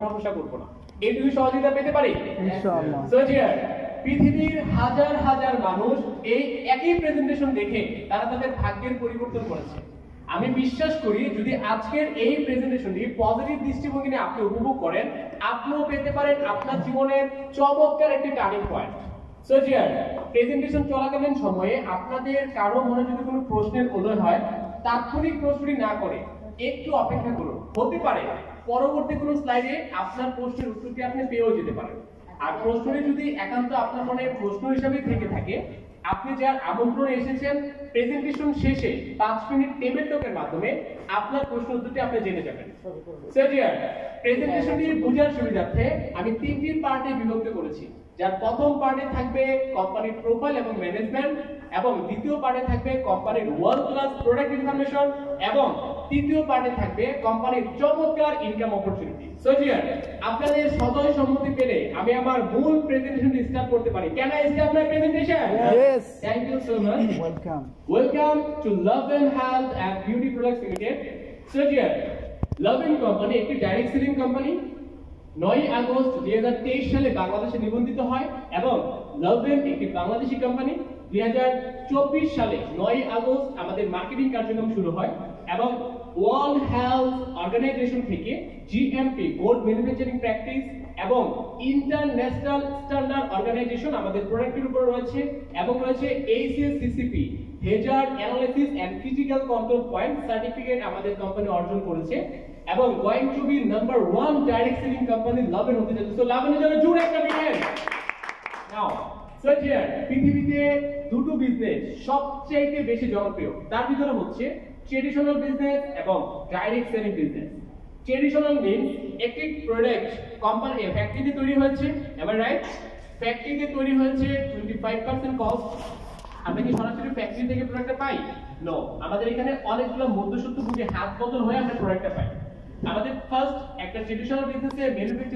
সমস্যা করব না। এইটুকু সহযোগিতা পেতে পারি ইনশাআল্লাহ। সো ডিয়ার, পৃথিবীর হাজার হাজার মানুষ এই একই প্রেজেন্টেশন দেখে তারা তাদের ভাগ্যের পরিবর্তন করেছে। আমি বিশ্বাস করি যদি আজকের এই প্রেজেন্টেশনটি পজিটিভ দৃষ্টিভঙ্গি নিয়ে আপনি উপভোগ করেন, আপনিও পেতে পারেন আপনার জীবনের চমৎকার একটি turning point. So dear, presentation চলাকালীন সময়ে আপনাদের কারো মনে যদি কোনো প্রশ্নের উদয় হয়, তাৎক্ষণিক প্রশ্নটি না করে একটু অপেক্ষা করুন। হতে পারে পরবর্তী কোনো স্লাইডে আপনার প্রশ্নের উত্তরটি আপনি পেয়েও যেতে পারেন। আর প্রশ্নটি যদি একান্ত আপনার মনে প্রশ্ন হিসাবে থেকে থাকে, আপনি যার আমন্ত্রণে এসেছেন, প্রেজেন্টেশন শেষে 5 মিনিট টেবিল টকের মাধ্যমে আপনার প্রশ্ন উত্তরটি আপনি জেনে যাবেন। সো ডিয়ার, প্রেজেন্টেশনটি বোঝার সুবিধার্থে আমি 3টি পার্টে বিভক্ত করেছি। যার প্রথম পার্টে থাকবে কোম্পানির প্রোফাইল এবং ম্যানেজমেন্ট, এবং দ্বিতীয় পার্টে থাকবে কোম্পানির ওয়ার্ল্ড ক্লাস প্রোডাক্ট ইনফরমেশন, এবং তৃতীয় পার্টে থাকবে কোম্পানির চমৎকার ইনকাম অপরচুনিটি। সো ডিয়ার, আপনাদের সদয় সম্মতি পেলে আমি আমার মূল প্রেজেন্টেশনটি স্টার্ট করতে পারি। Can I start my presentation? Yes. Thank you so much. Welcome. Welcome to Love and Health and Beauty Products Limited. So dear, Love and Company একটি ডাইরেক্ট সেলিং কোম্পানি। 9 আগস্ট 2023 সালে বাংলাদেশে নিবন্ধিত হয়, এবং লাভেন একটি বাংলাদেশি কোম্পানি। 2024 সালে 9 আগস্ট আমাদের marketing কার্যক্রম শুরু হয়, এবং ওয়ার্ল্ড হেলথ অর্গানাইজেশন থেকে জিএমপি গুড ম্যানুফ্যাকচারিং প্র্যাকটিস এবং ইন্টারন্যাশনাল স্ট্যান্ডার্ড অর্গানাইজেশন আমাদের প্রোডাক্টের উপর রয়েছে, এবং রয়েছে HSCCP hazard analysis and critical control point certificate আমাদের কোম্পানি অর্জন করেছে, এবং going to be number 1 direct selling company লাভেন হতে যাচ্ছে। সো লাভেনের জন্য জোরে একটা বিটেন নাও। সো হিয়ার, পৃথিবীতে দুটো বিজনেস সবচেয়ে বেশি জনপ্রিয়, তার ভিতরে হচ্ছে ট্রেডিশনাল বিজনেস এবং direct selling business. Traditional means একটি প্রোডাক্ট কোম্পানি ফ্যাক্টরিতে তৈরি হয়েছে, এবার রাইট, ফ্যাক্টরিতে তৈরি হয়েছে 25% কস্ট। আমরা কি সরাসরি ফ্যাক্টরি থেকে প্রোডাক্টটা পাই? নো, আমাদের এখানে অনেকগুলো মধ্যস্বত্ব বুঝে হাত বদল হয়ে আমরা প্রোডাক্টটা পাই। আমাদের ফার্স্ট একটা ট্রেডিশনাল বিজনেসে ম্যানুফ্যাকচারিং